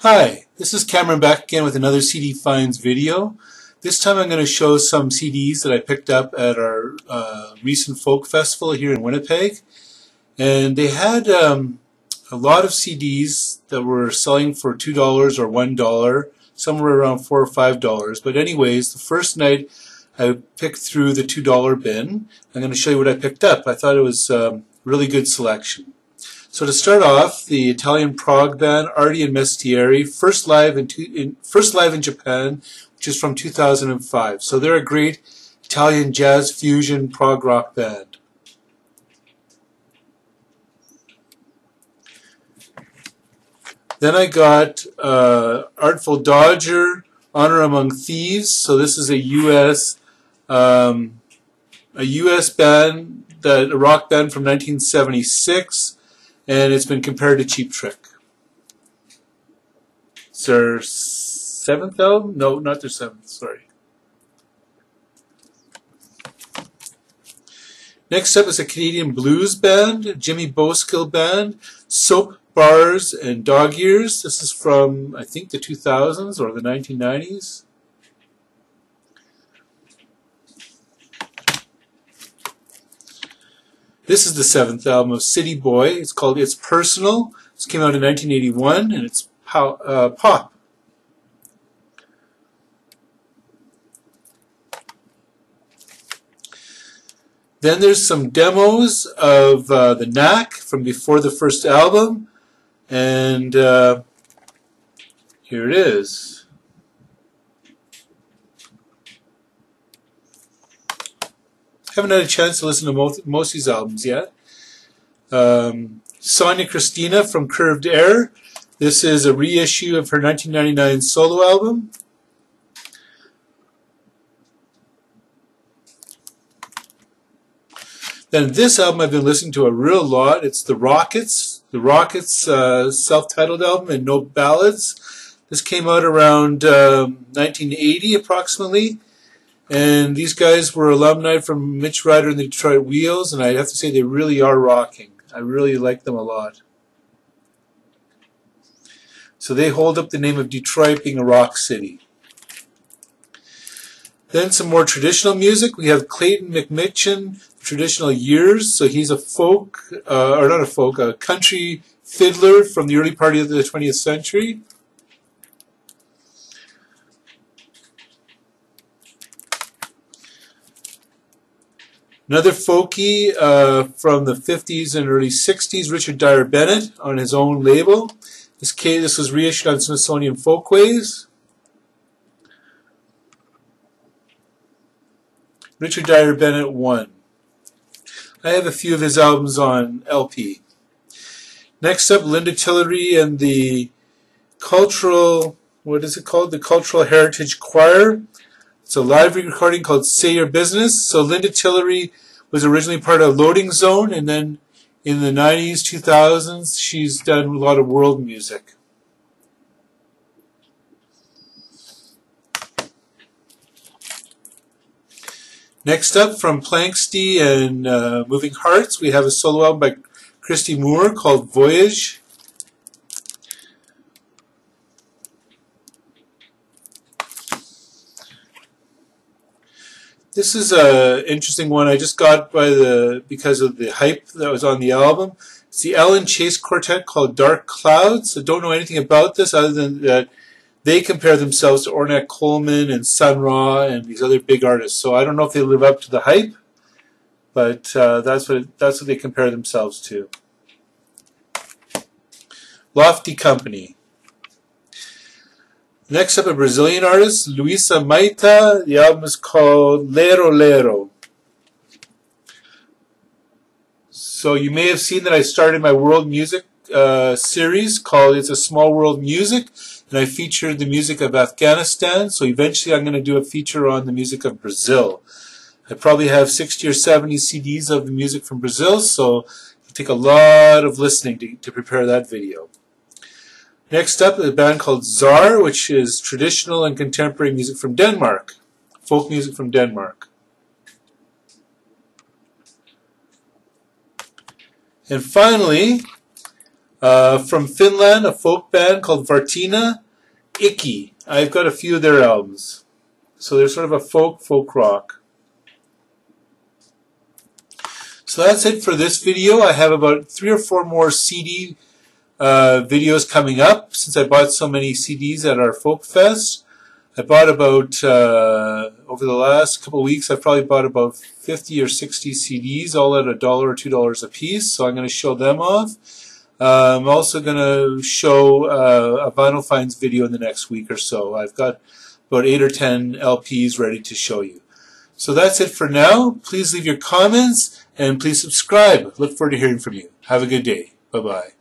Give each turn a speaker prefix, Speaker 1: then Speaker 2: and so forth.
Speaker 1: Hi, this is Cameron back again with another CD Finds video. This time I'm going to show some CDs that I picked up at our recent folk festival here in Winnipeg. And they had a lot of CDs that were selling for $2 or $1, somewhere around $4 or $5. But anyways, the first night I picked through the $2 bin. I'm going to show you what I picked up. I thought it was a really good selection. So to start off, the Italian prog band Artie and Mestieri, first live in Japan, which is from 2005. So they're a great Italian jazz fusion prog rock band. Then I got Artful Dodger, Honor Among Thieves. So this is a U.S. band, a rock band from 1976. And it's been compared to Cheap Trick. It's their seventh album? No, not their seventh, sorry. Next up is a Canadian blues band, Jimmy Boskill Band, Soap, Bars, and Dog Ears. This is from, I think, the 2000s or the 1990s. This is the seventh album of City Boy. It's called It's Personal. This came out in 1981, and it's pop. Then there's some demos of the Knack from before the first album, and here it is. Haven't had a chance to listen to most of these albums yet. Sonia Christina from Curved Air. This is a reissue of her 1999 solo album. Then this album I've been listening to a real lot. It's The Rockets. The Rockets self-titled album and No Ballads. This came out around 1980 approximately. And these guys were alumni from Mitch Ryder and the Detroit Wheels, and I'd have to say they really are rocking. I really like them a lot. So they hold up the name of Detroit being a rock city. Then some more traditional music. We have Clayton McMitchin, Traditional Years. So he's a folk, or not a folk, a country fiddler from the early part of the 20th century. Another folkie from the 50s and early 60s, Richard Dyer Bennett, on his own label. This was reissued on Smithsonian Folkways. Richard Dyer Bennett 1. I have a few of his albums on LP. Next up, Linda Tillery and the Cultural, what is it called? The Cultural Heritage Choir. It's a live recording called Say Your Business. So Linda Tillery was originally part of Loading Zone, and then in the 90s, 2000s, she's done a lot of world music. Next up, from Planksty and Moving Hearts, we have a solo album by Christy Moore called Voyage. This is an interesting one I just got because of the hype that was on the album. It's the Alan Chase Quartet called Dark Clouds. I don't know anything about this other than that they compare themselves to Ornette Coleman and Sun Ra and these other big artists. So I don't know if they live up to the hype, but that's what they compare themselves to. Lofty Company. Next up, a Brazilian artist, Luisa Maita. The album is called Lero Lero. So you may have seen that I started my world music series called It's a Small World Music, and I featured the music of Afghanistan. So eventually I'm going to do a feature on the music of Brazil. I probably have 60 or 70 CDs of the music from Brazil, so it'll take a lot of listening to prepare that video. Next up, a band called Czar, which is traditional and contemporary music from Denmark, folk music from Denmark. And finally, From Finland, a folk band called Vartina, Icky. I've got a few of their albums. So they're sort of a folk rock. So that's it for this video. I have about 3 or 4 more CD videos coming up since I bought so many CDs at our Folk Fest. I bought about, over the last couple of weeks, I've probably bought about 50 or 60 CDs, all at $1 or $2 a piece, so I'm going to show them off. I'm also going to show a Vinyl Finds video in the next week or so. I've got about 8 or 10 LPs ready to show you. So that's it for now. Please leave your comments and please subscribe. Look forward to hearing from you. Have a good day. Bye-bye.